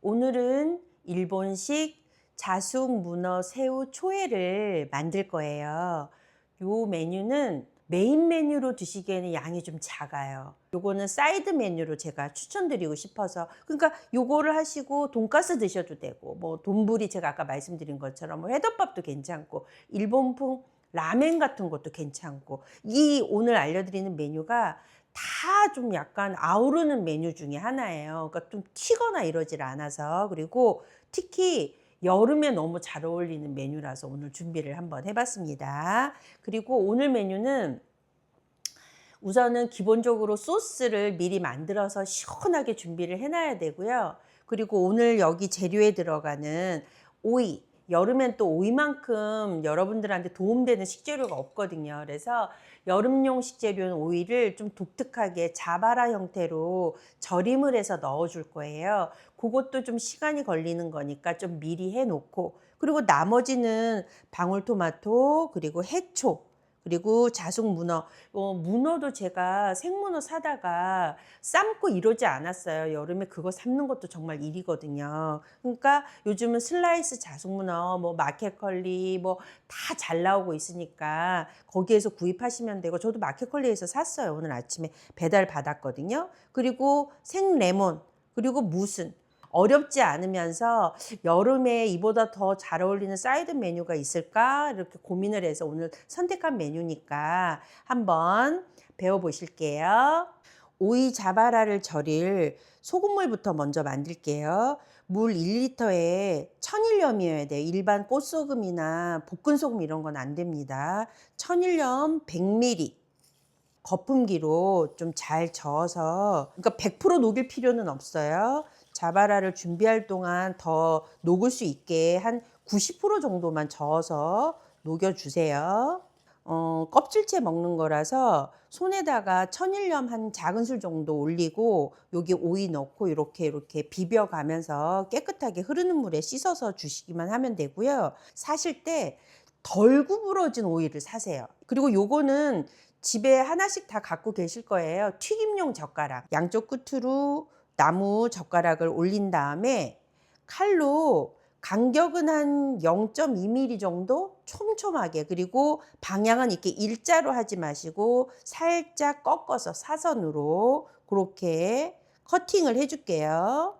오늘은 일본식 자숙 문어 새우 초회를 만들 거예요. 요 메뉴는 메인 메뉴로 드시기에는 양이 좀 작아요. 요거는 사이드 메뉴로 제가 추천드리고 싶어서, 그러니까 요거를 하시고 돈가스 드셔도 되고, 뭐 돈부리 제가 아까 말씀드린 것처럼 뭐 회덮밥도 괜찮고, 일본풍 라멘 같은 것도 괜찮고, 이 오늘 알려드리는 메뉴가 다 좀 약간 아우르는 메뉴 중에 하나예요. 그러니까 좀 튀거나 이러질 않아서, 그리고 특히 여름에 너무 잘 어울리는 메뉴라서 오늘 준비를 한번 해봤습니다. 그리고 오늘 메뉴는 우선은 기본적으로 소스를 미리 만들어서 시원하게 준비를 해놔야 되고요. 그리고 오늘 여기 재료에 들어가는 오이, 여름엔 또 오이만큼 여러분들한테 도움되는 식재료가 없거든요. 그래서 여름용 식재료는 오이를 좀 독특하게 자바라 형태로 절임을 해서 넣어줄 거예요. 그것도 좀 시간이 걸리는 거니까 좀 미리 해놓고, 그리고 나머지는 방울토마토, 그리고 해초, 그리고 자숙 문어. 문어도 제가 생문어 사다가 삶고 이러지 않았어요. 여름에 그거 삶는 것도 정말 일이거든요. 그러니까 요즘은 슬라이스 자숙 문어, 뭐 마켓컬리 뭐 다 잘 나오고 있으니까 거기에서 구입하시면 되고, 저도 마켓컬리에서 샀어요. 오늘 아침에 배달 받았거든요. 그리고 생레몬, 그리고 무슨 어렵지 않으면서 여름에 이보다 더 잘 어울리는 사이드 메뉴가 있을까 이렇게 고민을 해서 오늘 선택한 메뉴니까 한번 배워보실게요. 오이 자바라를 절일 소금물부터 먼저 만들게요. 물 1리터에 천일염이어야 돼요. 일반 꽃소금이나 볶은소금 이런 건 안 됩니다. 천일염 100ml 거품기로 좀 잘 저어서, 그러니까 100% 녹일 필요는 없어요. 자바라를 준비할 동안 더 녹을 수 있게 한 90% 정도만 저어서 녹여주세요. 껍질째 먹는 거라서 손에다가 천일염 한 작은 술 정도 올리고 여기 오이 넣고 이렇게 비벼가면서 깨끗하게 흐르는 물에 씻어서 주시기만 하면 되고요. 사실 때 덜 구부러진 오이를 사세요. 그리고 요거는 집에 하나씩 다 갖고 계실 거예요. 튀김용 젓가락. 양쪽 끝으로 나무 젓가락을 올린 다음에 칼로 간격은 한 0.2mm 정도 촘촘하게, 그리고 방향은 이렇게 일자로 하지 마시고 살짝 꺾어서 사선으로 그렇게 커팅을 해줄게요.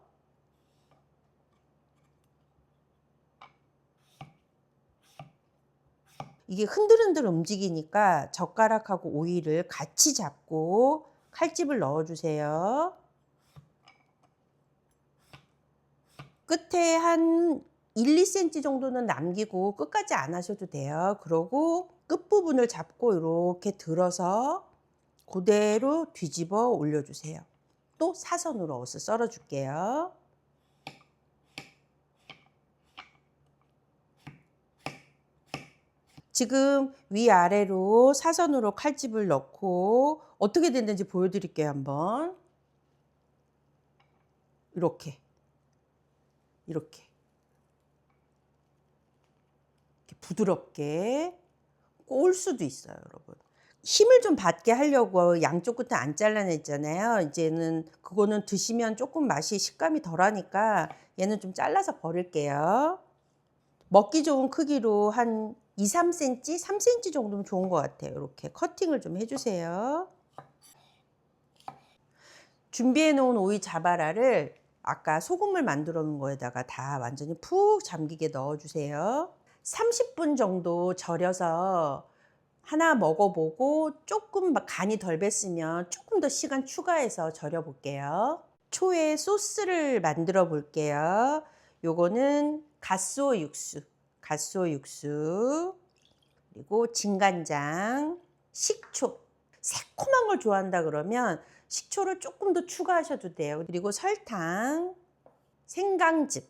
이게 흔들흔들 움직이니까 젓가락하고 오이를 같이 잡고 칼집을 넣어주세요. 끝에 한 1~2cm 정도는 남기고 끝까지 안 하셔도 돼요. 그러고 끝부분을 잡고 이렇게 들어서 그대로 뒤집어 올려주세요. 또 사선으로 옷을 썰어 줄게요. 지금 위아래로 사선으로 칼집을 넣고 어떻게 됐는지 보여드릴게요. 한번 이렇게 이렇게 부드럽게 올 수도 있어요, 여러분. 힘을 좀 받게 하려고 양쪽 끝에 안 잘라냈잖아요. 이제는 그거는 드시면 조금 맛이 식감이 덜하니까 얘는 좀 잘라서 버릴게요. 먹기 좋은 크기로 한 2~3cm, 3cm 정도면 좋은 것 같아요. 이렇게 커팅을 좀 해주세요. 준비해 놓은 오이 자바라를 아까 소금을 만들어 놓은 거에다가 다 완전히 푹 잠기게 넣어 주세요. 30분 정도 절여서 하나 먹어보고 조금 간이 덜 뱄으면 조금 더 시간 추가해서 절여 볼게요. 초에 소스를 만들어 볼게요. 요거는 갓소 육수, 그리고 진간장, 식초. 새콤한 걸 좋아한다 그러면 식초를 조금 더 추가하셔도 돼요. 그리고 설탕, 생강즙.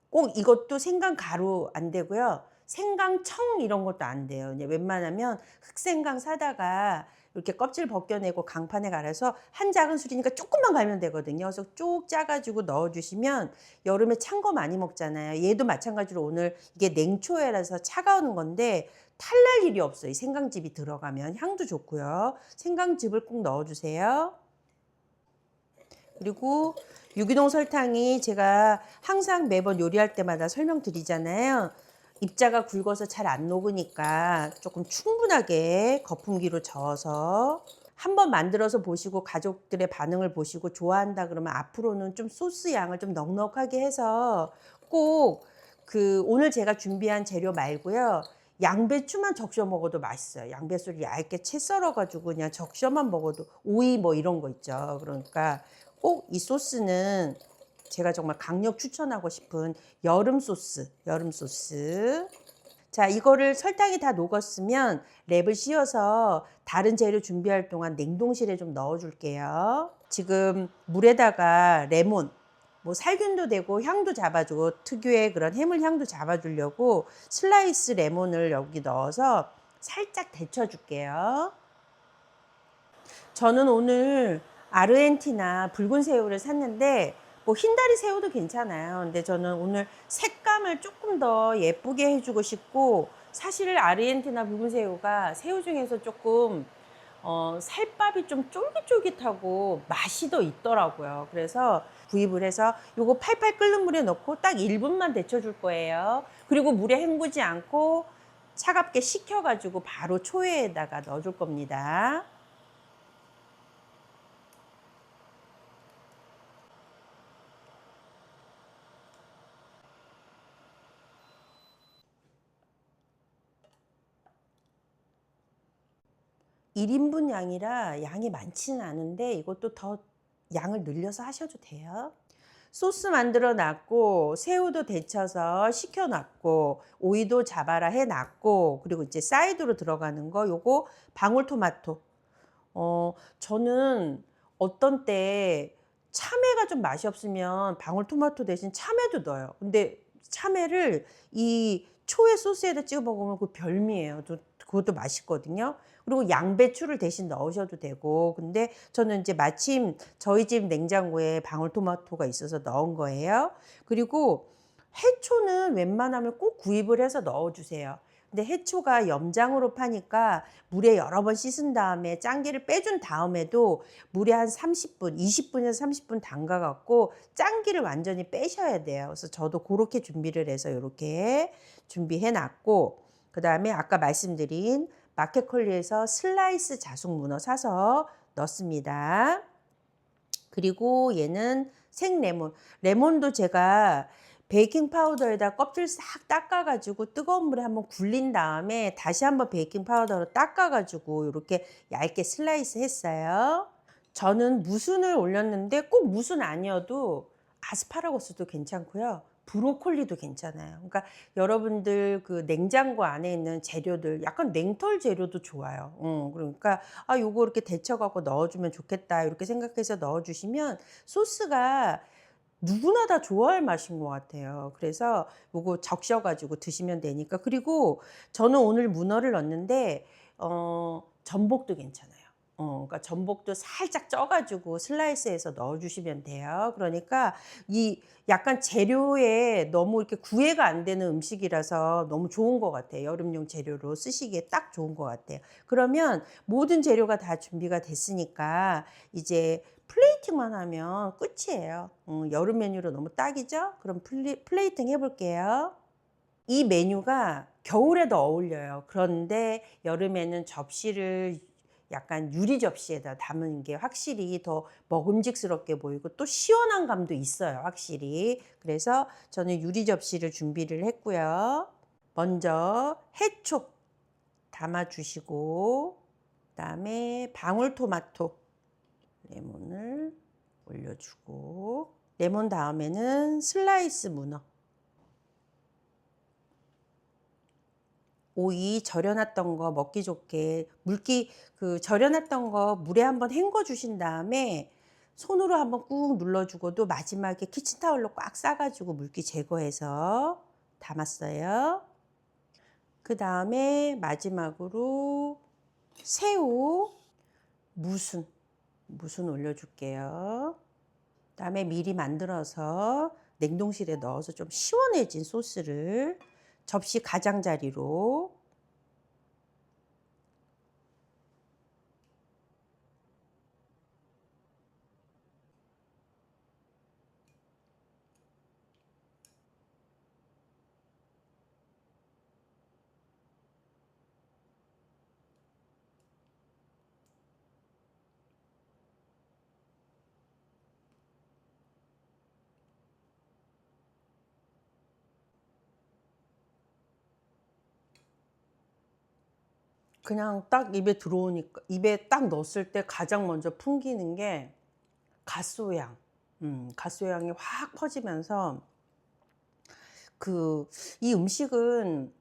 꼭 이것도 생강가루 안 되고요. 생강청 이런 것도 안 돼요. 이제 웬만하면 흑생강 사다가 이렇게 껍질 벗겨내고 강판에 갈아서 한 작은 술이니까 조금만 갈면 되거든요. 그래서 쭉 짜가지고 넣어주시면, 여름에 찬 거 많이 먹잖아요. 얘도 마찬가지로 오늘 이게 냉초에라서 차가운 건데 탈날 일이 없어요. 이 생강즙이 들어가면 향도 좋고요. 생강즙을 꼭 넣어주세요. 그리고 유기농 설탕이 제가 항상 매번 요리할 때마다 설명드리잖아요. 입자가 굵어서 잘 안 녹으니까 조금 충분하게 거품기로 저어서 한번 만들어서 보시고 가족들의 반응을 보시고 좋아한다 그러면 앞으로는 좀 소스 양을 좀 넉넉하게 해서 꼭 오늘 제가 준비한 재료 말고요. 양배추만 적셔 먹어도 맛있어요. 양배추를 얇게 채 썰어 가지고 그냥 적셔만 먹어도 오이 뭐 이런 거 있죠. 그러니까 꼭 이 소스는 제가 정말 강력 추천하고 싶은 여름 소스, 여름 소스. 자, 이거를 설탕이 다 녹았으면 랩을 씌워서 다른 재료 준비할 동안 냉동실에 좀 넣어 줄게요. 지금 물에다가 레몬, 뭐 살균도 되고 향도 잡아주고 특유의 그런 해물 향도 잡아주려고 슬라이스 레몬을 여기 넣어서 살짝 데쳐 줄게요. 저는 오늘 아르헨티나 붉은 새우를 샀는데 뭐 흰다리 새우도 괜찮아요. 근데 저는 오늘 색감을 조금 더 예쁘게 해주고 싶고 사실 아르헨티나 붉은 새우가 새우 중에서 조금 살밥이 좀 쫄깃쫄깃하고 맛이 더 있더라고요. 그래서 구입을 해서 요거 팔팔 끓는 물에 넣고 딱 1분만 데쳐줄 거예요. 그리고 물에 헹구지 않고 차갑게 식혀가지고 바로 초에다가 넣어줄 겁니다. 1인분 양이라 양이 많지는 않은데 이것도 더 양을 늘려서 하셔도 돼요. 소스 만들어 놨고 새우도 데쳐서 식혀 놨고 오이도 잡아라 해 놨고 그리고 이제 사이드로 들어가는 거 요거 방울토마토. 저는 어떤 때 참외가 좀 맛이 없으면 방울토마토 대신 참외도 넣어요. 근데 참외를 이 초에 소스에다 찍어 먹으면 그 별미예요. 그것도 맛있거든요. 그리고 양배추를 대신 넣으셔도 되고. 근데 저는 이제 마침 저희 집 냉장고에 방울토마토가 있어서 넣은 거예요. 그리고 해초는 웬만하면 꼭 구입을 해서 넣어주세요. 근데 해초가 염장으로 파니까 물에 여러 번 씻은 다음에 짠기를 빼준 다음에도 물에 한 30분, 20분에서 30분 담가 갖고 짠기를 완전히 빼셔야 돼요. 그래서 저도 그렇게 준비를 해서 이렇게 준비해 놨고 그다음에 아까 말씀드린 마켓컬리에서 슬라이스 자숙 문어 사서 넣습니다. 그리고 얘는 생레몬. 레몬도 제가 베이킹 파우더에다 껍질 싹 닦아가지고 뜨거운 물에 한번 굴린 다음에 다시 한번 베이킹 파우더로 닦아가지고 이렇게 얇게 슬라이스 했어요. 저는 무순을 올렸는데 꼭 무순 아니어도 아스파라거스도 괜찮고요. 브로콜리도 괜찮아요. 그러니까 여러분들 그 냉장고 안에 있는 재료들 약간 냉털 재료도 좋아요. 그러니까 아 요거 이렇게 데쳐 갖고 넣어 주면 좋겠다. 이렇게 생각해서 넣어 주시면 소스가 누구나 다 좋아할 맛인 것 같아요. 그래서 요거 적셔 가지고 드시면 되니까. 그리고 저는 오늘 문어를 넣었는데 전복도 괜찮아요. 그러니까 전복도 살짝 쪄 가지고 슬라이스해서 넣어 주시면 돼요. 그러니까 이 약간 재료에 너무 이렇게 구애가 안 되는 음식이라서 너무 좋은 것 같아요. 여름용 재료로 쓰시기에 딱 좋은 것 같아요. 그러면 모든 재료가 다 준비가 됐으니까 이제 플레이팅만 하면 끝이에요. 여름 메뉴로 너무 딱이죠? 그럼 플레이팅 해볼게요. 이 메뉴가 겨울에도 어울려요. 그런데 여름에는 접시를 약간 유리 접시에다 담은 게 확실히 더 먹음직스럽게 보이고 또 시원한 감도 있어요. 확실히. 그래서 저는 유리 접시를 준비를 했고요. 먼저 해초 담아주시고 그다음에 방울토마토 레몬을 올려주고 레몬 다음에는 슬라이스 문어 오이 절여놨던 거 먹기 좋게 물기 절여놨던 거 물에 한번 헹궈 주신 다음에 손으로 한번 꾹 눌러주고도 마지막에 키친타올로 꽉 싸가지고 물기 제거해서 담았어요. 그 다음에 마지막으로 새우 무순 올려줄게요. 그다음에 미리 만들어서 냉동실에 넣어서 좀 시원해진 소스를 접시 가장자리로 그냥 딱 입에 들어오니까 입에 딱 넣었을 때 가장 먼저 풍기는 게 갓소향. 갓소향이 확 퍼지면서 이 음식은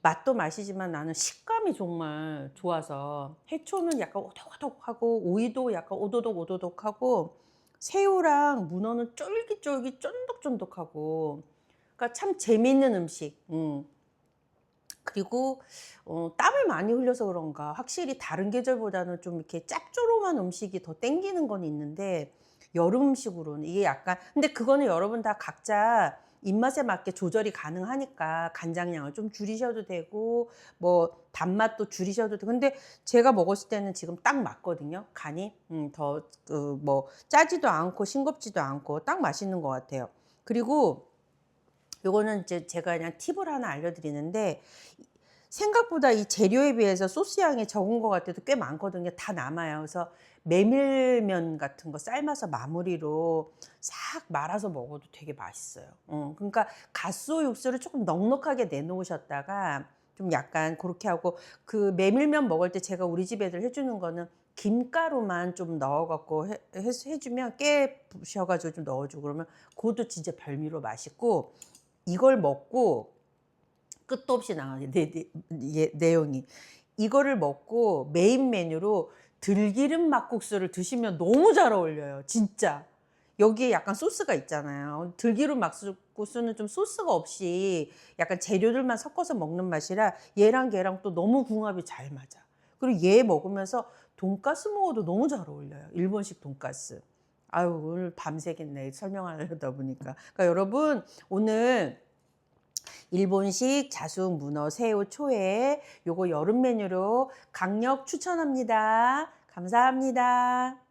맛도 맛이지만 나는 식감이 정말 좋아서 해초는 약간 오독오독하고 오이도 약간 오도독오도독하고 새우랑 문어는 쫄깃쫄깃 쫀득쫀득하고 그러니까 참 재미있는 음식. 그리고 땀을 많이 흘려서 그런가 확실히 다른 계절보다는 좀 이렇게 짭조름한 음식이 더 땡기는 건 있는데 여름 음식으로는 이게 약간 근데 그거는 여러분 다 각자 입맛에 맞게 조절이 가능하니까 간장량을 좀 줄이셔도 되고 뭐 단맛도 줄이셔도 되고 근데 제가 먹었을 때는 지금 딱 맞거든요. 간이 더 뭐 짜지도 않고 싱겁지도 않고 딱 맛있는 것 같아요. 그리고 요거는 이제 제가 그냥 팁을 하나 알려드리는데 생각보다 이 재료에 비해서 소스 양이 적은 것 같아도 꽤 많거든요. 다 남아요. 그래서 메밀면 같은 거 삶아서 마무리로 싹 말아서 먹어도 되게 맛있어요. 그러니까 갓소 육수를 조금 넉넉하게 내놓으셨다가 좀 약간 그렇게 하고 그 메밀면 먹을 때 제가 우리 집 애들 해주는 거는 김가루만 좀 넣어 갖고 해주면 깨 부셔 가지고 좀 넣어주고 그러면 그것도 진짜 별미로 맛있고 이걸 먹고 끝도 없이 나가요. 내용이. 이거를 먹고 메인 메뉴로 들기름 막국수를 드시면 너무 잘 어울려요. 진짜. 여기에 약간 소스가 있잖아요. 들기름 막국수는 좀 소스가 없이 약간 재료들만 섞어서 먹는 맛이라 얘랑 걔랑 또 너무 궁합이 잘 맞아. 그리고 얘 먹으면서 돈가스 먹어도 너무 잘 어울려요. 일본식 돈가스. 아유, 오늘 밤새겠네. 설명하려다 보니까. 그러니까 여러분, 오늘 일본식 자숙 문어 새우 초에 요거 여름 메뉴로 강력 추천합니다. 감사합니다.